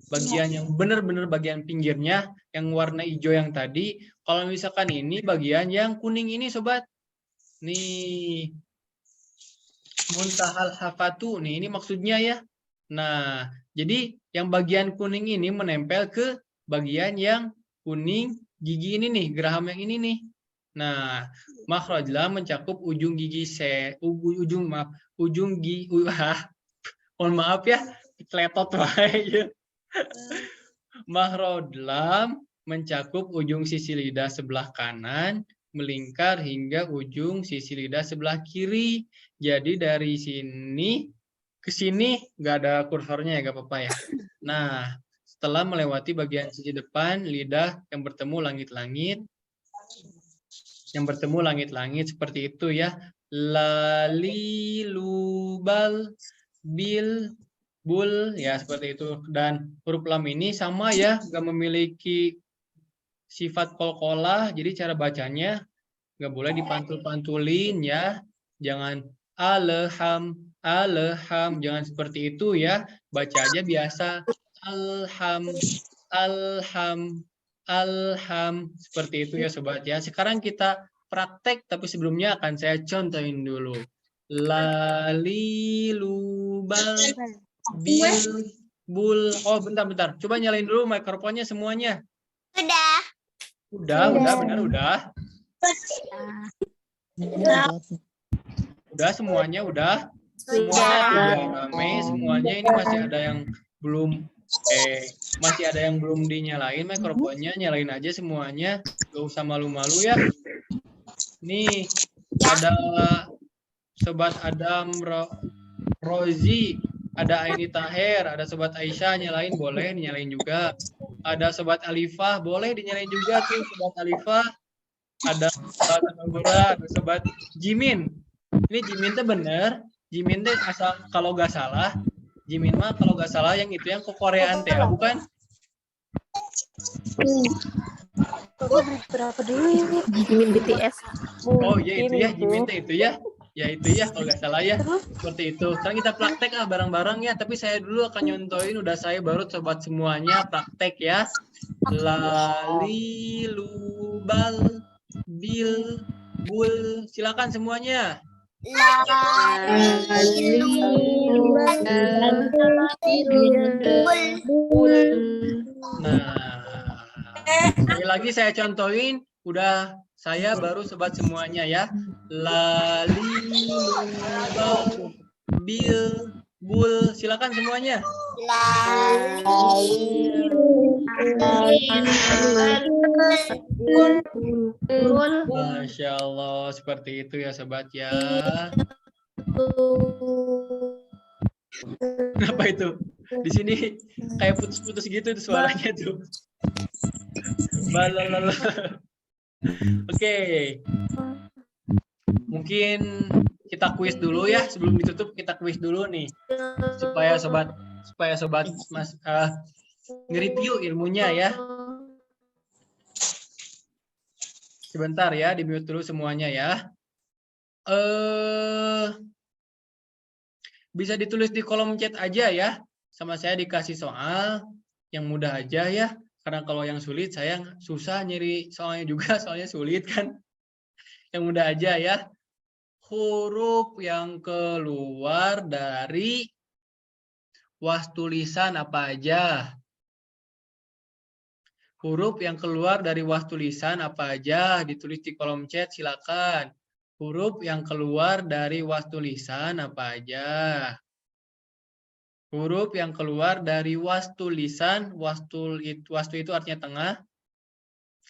Bagian yang benar-benar bagian pinggirnya, yang warna hijau yang tadi. Kalau misalkan ini bagian yang kuning ini sobat. Nih, muntahal hafatu. Nih, ini maksudnya ya. Nah, jadi yang bagian kuning ini menempel ke bagian yang kuning gigi ini nih, geraham yang ini nih. Nah, makhraj lam mencakup ujung gigi mohon maaf ya, kletot wae. Makhraj lam mencakup ujung sisi lidah sebelah kanan melingkar hingga ujung sisi lidah sebelah kiri. Jadi dari sini ke sini nggak ada kursornya ya, nggak apa-apa ya. Nah, setelah melewati bagian sisi depan lidah yang bertemu langit-langit seperti itu ya. Lali, lubal, bil, bul ya seperti itu. Dan huruf lam ini sama ya, nggak memiliki sifat qalqalah. Jadi cara bacanya nggak boleh dipantul-pantulin ya. Jangan alham, jangan seperti itu ya. baca aja biasa. Alham, alham. Seperti itu ya sobat ya. Sekarang kita praktek, tapi sebelumnya akan saya contohin dulu. Lalilubal bil bul. Oh, bentar. Coba nyalain dulu mikrofonnya semuanya. Udah, benar udah. Udah semuanya udah. Semuanya tidak ramai, semuanya ini masih ada yang belum masih ada yang belum dinyalain mikrofonnya, nyalain aja semuanya. Gak usah malu-malu ya. Nih, ada Sobat Adam Rozi, ada Aini Taher, ada Sobat Aisyah nyalain, boleh dinyalain juga. Ada Sobat Alifah, boleh dinyalain juga tuh Sobat Alifah. Ada Sobat Anggura, ada Sobat Jimin. Ini Jimin tuh bener. Jimin tuh asal kalau nggak salah, Jimin mah kalau nggak salah yang itu yang ke Koreaan teh, bukan? Berapa dulu ini? Jimin BTS. Oh iya itu ya, Jimin teh itu ya. Ya itu ya kalau nggak salah ya. Seperti itu. Sekarang kita praktek bareng-bareng ya. Tapi saya dulu akan nyontoin, udah saya baru sobat semuanya praktek ya. Lalilubal bil bul. Silakan semuanya. Nah, sekali lagi saya contohin, udah saya baru sobat semuanya ya. Lalilubal bil bul. Silakan semuanya. Masya Allah, seperti itu ya sobat ya. Kenapa itu? Di sini kayak putus-putus gitu tuh suaranya tuh. Balalala. Oke. Mungkin kita kuis dulu ya, sebelum ditutup kita kuis dulu nih. Supaya sobat Mas nge-review ilmunya ya. Sebentar ya, di-mute dulu semuanya ya. Bisa ditulis di kolom chat aja ya. Sama saya dikasih soal yang mudah aja ya. Karena kalau yang sulit saya susah nyari soalnya juga, soalnya sulit kan. Yang mudah aja ya. Huruf yang keluar dari was tulisan apa aja? Huruf yang keluar dari was tulisan apa aja? Ditulis di kolom chat silakan. Huruf yang keluar dari was tulisan apa aja? Huruf yang keluar dari was tulisan, wastu itu artinya tengah,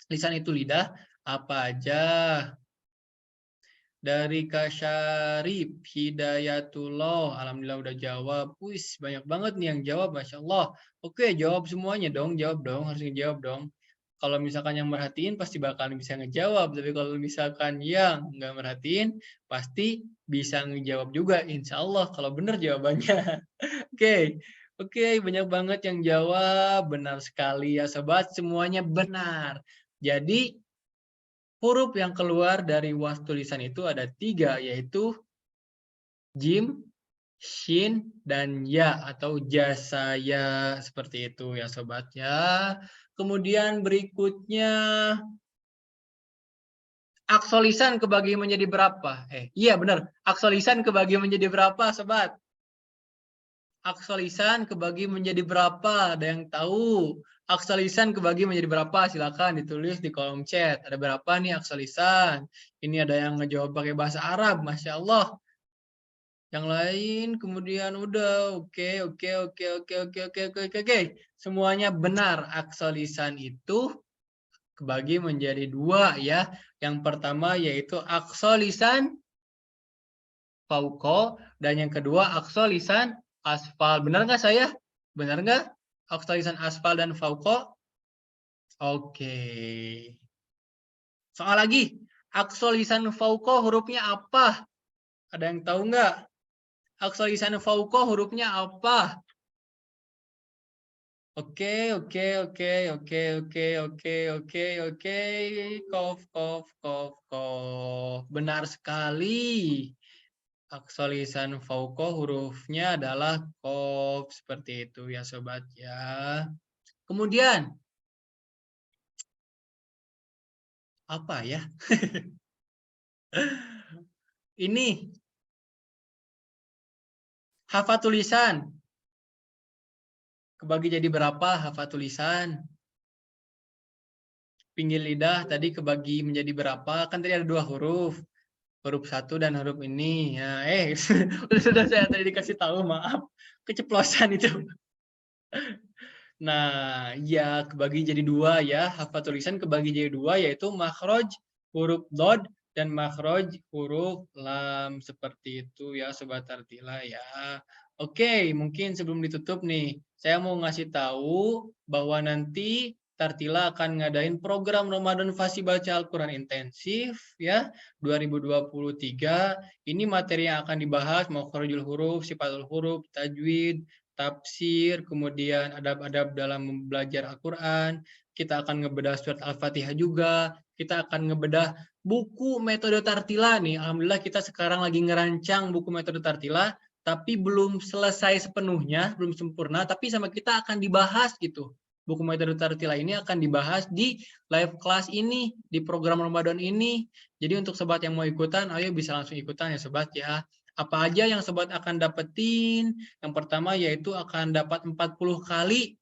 lisan itu lidah, apa aja? Dari Kasyarif, Hidayatullah, alhamdulillah udah jawab. Wis, banyak banget nih yang jawab, Masya Allah. Oke, jawab semuanya dong, harus ngejawab dong. Kalau misalkan yang merhatiin pasti bakal bisa ngejawab, tapi kalau misalkan yang nggak merhatiin pasti bisa ngejawab juga, insya Allah kalau benar jawabannya. Oke, banyak banget yang jawab, benar sekali ya sobat, semuanya benar. Jadi huruf yang keluar dari was tulisan itu ada 3, yaitu jim, shin, dan ya atau jasa ya, seperti itu ya sobat ya. Kemudian berikutnya aksolisan kebagi menjadi berapa? Iya benar, aksolisan kebagi menjadi berapa sobat? Aksolisan kebagi menjadi berapa? Ada yang tahu? Aksolisan kebagi menjadi berapa? Silakan ditulis di kolom chat. Ada berapa nih aksolisan? Ini ada yang ngejawab pakai bahasa Arab, Masya Allah. Yang lain kemudian udah oke. Semuanya benar. Aksolisan itu kebagi menjadi 2 ya. Yang pertama yaitu aksolisan fauqo dan yang kedua aksolisan asfal. Benar nggak saya? Benar nggak? Aksolisan asfal dan fauqo? Oke. Soal lagi. Aksolisan fauqo hurufnya apa? Ada yang tahu nggak? Aksolisan fauqo hurufnya apa? Oke. Kof. Benar sekali. Aqsa lisan fauqa hurufnya adalah qaf, seperti itu ya sobat ya. Kemudian apa ya? Ini hafal tulisan. Kebagi jadi berapa hafal tulisan? Pinggir lidah tadi kebagi menjadi berapa? Kan tadi ada 2 huruf. Huruf 1 dan huruf ini. Ya, sudah saya tadi dikasih tahu, maaf. Keceplosan itu. Nah, ya kebagi jadi 2 ya. Hafal tulisan kebagi jadi 2 yaitu makhraj huruf dod dan makhraj huruf lam, seperti itu ya sobat Tartila ya. Oke, mungkin sebelum ditutup nih, saya mau ngasih tahu bahwa nanti Tartila akan ngadain program Ramadan Fasih Baca Al-Quran Intensif ya 2023. Ini materi yang akan dibahas makhrajul huruf, sifatul huruf, tajwid, tafsir, kemudian adab-adab dalam belajar Al-Quran. Kita akan ngebedah surat Al-Fatihah juga. Kita akan ngebedah buku metode Tartila nih. Alhamdulillah kita sekarang lagi ngerancang buku metode Tartila, tapi belum selesai sepenuhnya, belum sempurna, tapi sama kita akan dibahas gitu. Buku metode Tartila ini akan dibahas di live class ini, di program Ramadan ini. Jadi untuk sobat yang mau ikutan, ayo bisa langsung ikutan ya sobat ya. Apa aja yang sobat akan dapetin? Yang pertama yaitu akan dapat 40 kali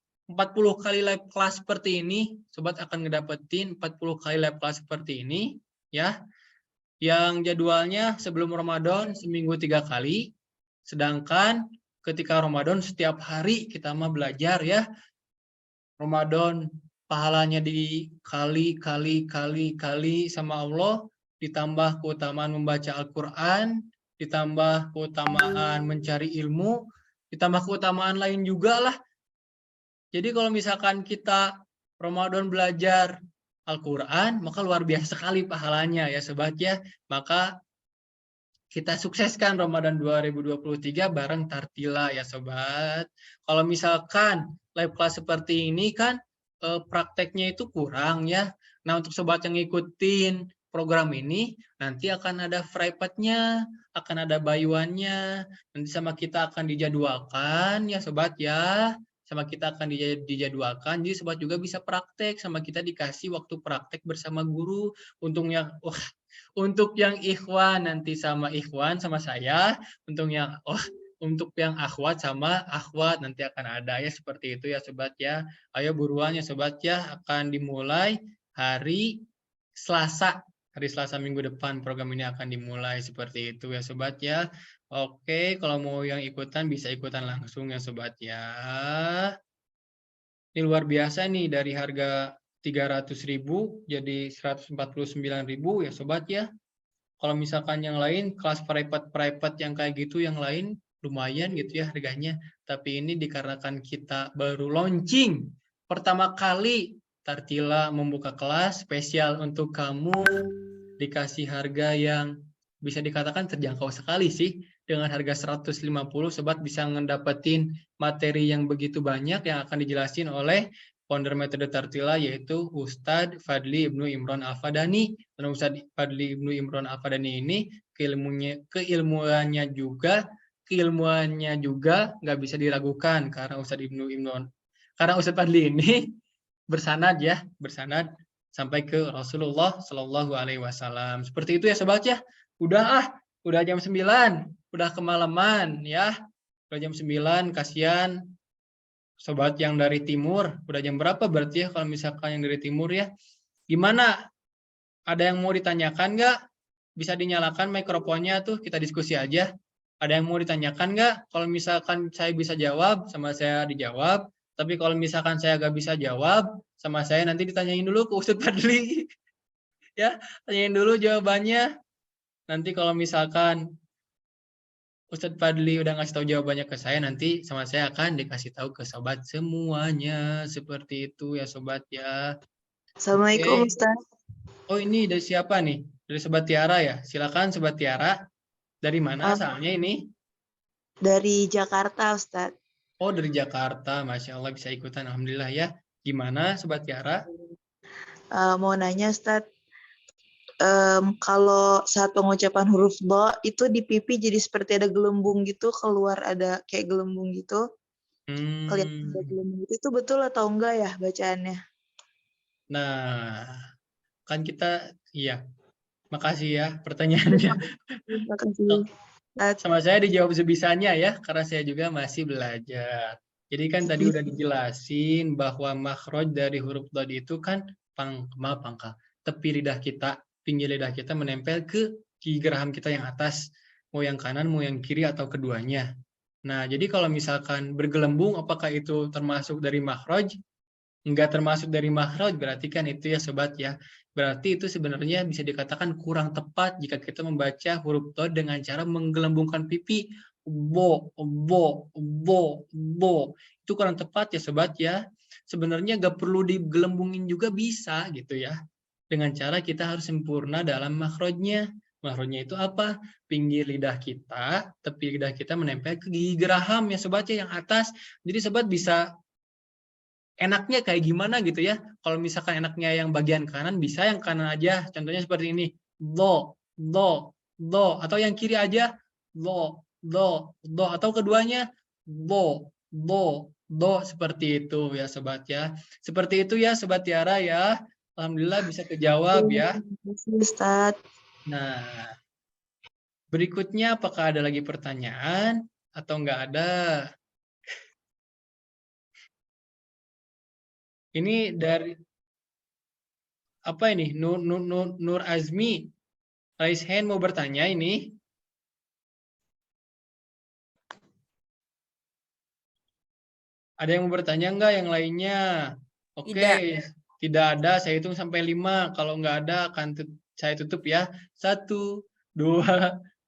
live class seperti ini. Sobat akan ngedapetin 40 kali live class seperti ini ya. Yang jadwalnya sebelum Ramadan seminggu 3 kali. Sedangkan ketika Ramadan setiap hari kita mah belajar ya. Ramadan pahalanya dikali sama Allah, ditambah keutamaan membaca Al-Quran, ditambah keutamaan mencari ilmu, ditambah keutamaan lain juga lah. Jadi kalau misalkan kita Ramadan belajar Al-Quran, maka luar biasa sekali pahalanya ya sobat ya. Maka kita sukseskan Ramadan 2023 bareng Tartila ya sobat. Kalau misalkan live class seperti ini kan prakteknya itu kurang ya. Nah untuk sobat yang ngikutin program ini nanti akan ada free-nya, akan ada bayuannya, nanti sama kita akan dijadwalkan ya sobat ya. Sama kita akan dijadwalkan, jadi sobat juga bisa praktek, sama kita dikasih waktu praktek bersama guru. Untuk yang ikhwan nanti sama ikhwan sama saya, untuk yang akhwat sama akhwat nanti akan ada ya, seperti itu ya sobat ya. Ayo buruan ya sobat ya, akan dimulai hari Selasa. Hari Selasa minggu depan program ini akan dimulai, seperti itu ya sobat ya. Oke, kalau mau yang ikutan bisa ikutan langsung ya sobat ya. Ini luar biasa nih, dari harga 300.000 jadi 149.000 ya sobat ya. Kalau misalkan yang lain kelas private yang kayak gitu, yang lain lumayan gitu ya harganya. Tapi ini dikarenakan kita baru launching pertama kali, Tartila membuka kelas spesial untuk kamu, dikasih harga yang bisa dikatakan terjangkau sekali sih. Dengan harga 150 sobat bisa ngedapetin materi yang begitu banyak yang akan dijelasin oleh founder metode Tartila, yaitu Ustadz Fadli Ibnu Imron Al-Fadani. Dan Ustadz Fadli Ibnu Imron Al-Fadani ini keilmuannya juga nggak bisa diragukan, karena Ustadz Fadli ini bersanad sampai ke Rasulullah Shallallahu Alaihi Wasallam. Seperti itu ya sobat ya. Udah jam 9, udah kemalaman ya. Udah jam 9, kasihan sobat yang dari timur. Udah jam berapa berarti ya kalau misalkan yang dari timur ya? Gimana? Ada yang mau ditanyakan nggak? Bisa dinyalakan mikrofonnya tuh, kita diskusi aja. Ada yang mau ditanyakan nggak? Kalau misalkan saya bisa jawab, sama saya dijawab. Tapi kalau misalkan saya nggak bisa jawab, sama saya nanti ditanyain dulu ke Ustadz Fadli. Ya, tanyain dulu jawabannya. Nanti kalau misalkan Ustadz Fadli udah ngasih tahu jawabannya ke saya, nanti sama saya akan dikasih tahu ke sobat semuanya. Seperti itu ya sobat ya. Assalamualaikum Oke. Ustaz. Oh ini dari siapa nih? Dari sobat Tiara ya? Silakan sobat Tiara. Dari mana asalnya ini? Dari Jakarta Ustaz. Oh dari Jakarta, Masya Allah bisa ikutan. Alhamdulillah ya. Gimana sobat Tiara? Mau nanya Ustaz, kalau saat pengucapan huruf do itu di pipi jadi seperti ada gelembung gitu, keluar ada kayak gelembung gitu. Kelihatan ada gelembung gitu. Itu betul atau enggak ya bacaannya? Nah, kan kita, iya, makasih ya pertanyaannya. Terima kasih. Sama saya dijawab sebisanya ya, karena saya juga masih belajar. Jadi kan tadi udah dijelasin bahwa makhraj dari huruf dad itu kan tepi lidah kita, pinggir lidah kita menempel ke gigi geraham kita yang atas, mau yang kanan, mau yang kiri atau keduanya. Nah, jadi kalau misalkan bergelembung, apakah itu termasuk dari makhraj? Enggak termasuk dari makhraj, berarti kan itu ya sobat ya. Berarti itu sebenarnya bisa dikatakan kurang tepat jika kita membaca huruf dad dengan cara menggelembungkan pipi. Bo. Itu kurang tepat ya sobat ya. Sebenarnya nggak perlu digelembungin juga bisa gitu ya. Dengan cara kita harus sempurna dalam makhrajnya. Makhrajnya itu apa? Pinggir lidah kita, tepi lidah kita menempel ke gigi geraham ya sobat ya yang atas. Jadi sobat bisa enaknya kayak gimana gitu ya. Kalau misalkan enaknya yang bagian kanan, bisa yang kanan aja. Contohnya seperti ini. Do. Atau yang kiri aja. Do. Atau keduanya. Do. Seperti itu ya sobat ya. Seperti itu ya sobat Tiara ya. Alhamdulillah bisa kejawab ya. Terima kasih, Ustadz. Nah, berikutnya apakah ada lagi pertanyaan atau enggak ada? Ini dari apa ini? Nur Azmi. Raise hand mau bertanya ini. Ada yang mau bertanya enggak yang lainnya? Oke, tidak ada. Saya hitung sampai 5. Kalau enggak ada akan saya tutup ya. 1, 2,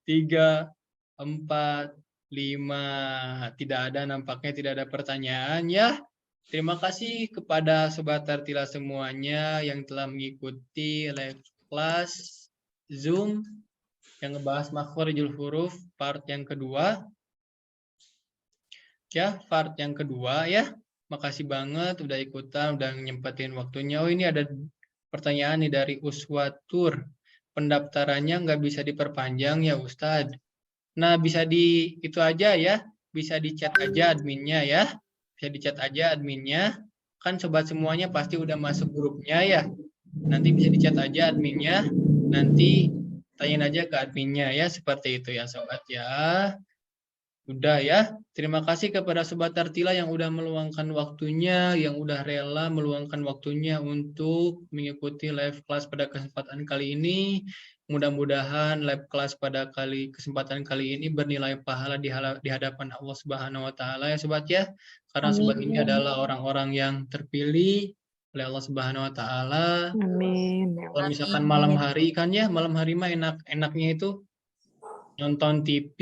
3, 4, 5. Tidak ada, nampaknya tidak ada pertanyaan ya. Terima kasih kepada Sobat Tartila semuanya yang telah mengikuti live class Zoom yang ngebahas makhrijul huruf part yang kedua. Ya, part yang kedua ya. Makasih banget udah ikutan, udah nyempetin waktunya. Oh, ini ada pertanyaan nih dari Uswatur. Pendaftarannya nggak bisa diperpanjang ya Ustadz. Nah, bisa di itu aja ya. Bisa di chat aja adminnya ya. Bisa dicat aja adminnya, kan sobat semuanya pasti udah masuk grupnya ya. Nanti bisa dicat aja adminnya, nanti tanyain aja ke adminnya ya, seperti itu ya sobat ya. Udah ya, terima kasih kepada Sobat Tartila yang udah meluangkan waktunya, yang udah rela meluangkan waktunya untuk mengikuti live class pada kesempatan kali ini. Mudah-mudahan live class pada kesempatan kali ini bernilai pahala di hadapan Allah Subhanahu wa taala ya sobat ya. Karena sobat ini adalah orang-orang yang terpilih oleh Allah Subhanahu wa taala. Amin. Kalau misalkan malam hari kan ya, malam hari mah enaknya itu nonton TV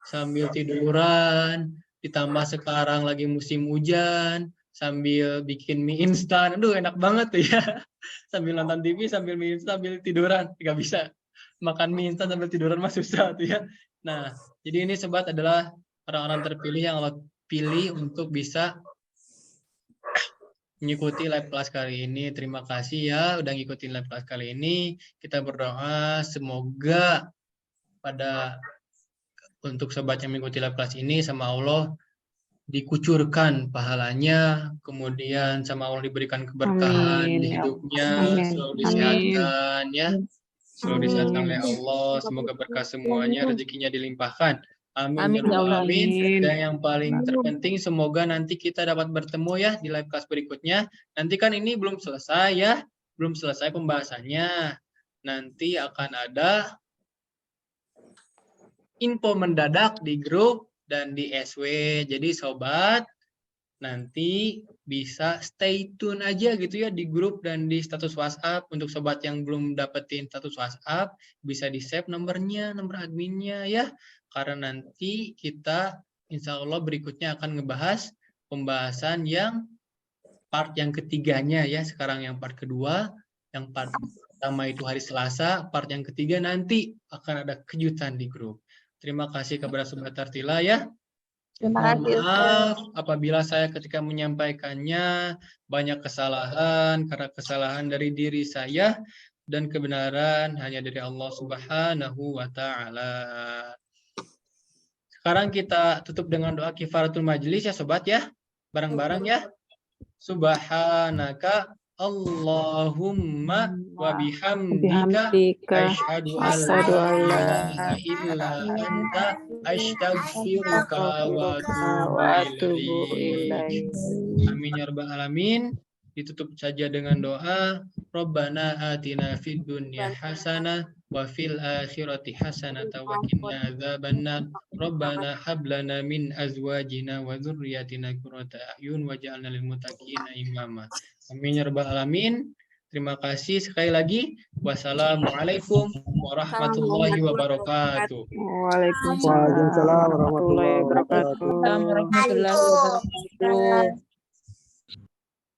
sambil tiduran, ditambah sekarang lagi musim hujan, sambil bikin mie instan. Aduh, enak banget tuh ya. Sambil nonton TV, sambil mie instan, sambil tiduran. Nggak bisa. Makan mie instan sambil tiduran mah susah tuh ya. Nah, jadi ini sobat adalah orang-orang terpilih yang Allah pilih untuk bisa mengikuti live class kali ini. Terima kasih ya udah ngikutin live class kali ini. Kita berdoa semoga untuk sobat yang mengikuti live class ini sama Allah dikucurkan pahalanya, kemudian sama Allah diberikan keberkahan di hidupnya, selalu disehatkan ya, selalu disehatkan oleh Allah, semoga berkah semuanya, rezekinya dilimpahkan. Amin ya rabbal alamin. Dan yang paling terpenting semoga nanti kita dapat bertemu ya di live class berikutnya. Nanti kan ini belum selesai ya, belum selesai pembahasannya. Nanti akan ada info mendadak di grup dan di SW. Jadi sobat nanti bisa stay tune aja gitu ya di grup dan di status WhatsApp. Untuk sobat yang belum dapetin status WhatsApp bisa di save nomornya, nomor adminnya ya. Karena nanti kita insya Allah berikutnya akan ngebahas pembahasan yang part yang ketiganya ya. Sekarang yang part kedua, yang part pertama itu hari Selasa, part yang ketiga nanti akan ada kejutan di grup. Terima kasih kepada Sobat Tartila ya. Terima kasih. Maaf apabila saya ketika menyampaikannya banyak kesalahan karena kesalahan dari diri saya. dan kebenaran hanya dari Allah Subhanahu wa taala. Sekarang kita tutup dengan doa kifaratul majlis ya sobat ya. Bareng-bareng ya. Subhanaka Allahumma wa bihamdika asyhadu an la ilaha illa anta astaghfiruka wa atubu ilaik. Amin ya rabbal alamin. Ditutup saja dengan doa Rabbana atina fid dunya hasanah wa fil akhirati hasanah wa qina adzabannar. Rabbana hab lana min azwajina wa dzurriyyatina qurrata a'yun waj'alna lil muttaqina imama. Amin ya rabbal alamin. Terima kasih sekali lagi. Wassalamualaikum warahmatullahi wabarakatuh. Waalaikumsalam warahmatullahi wabarakatuh. Warahmatullahi wabarakatuh.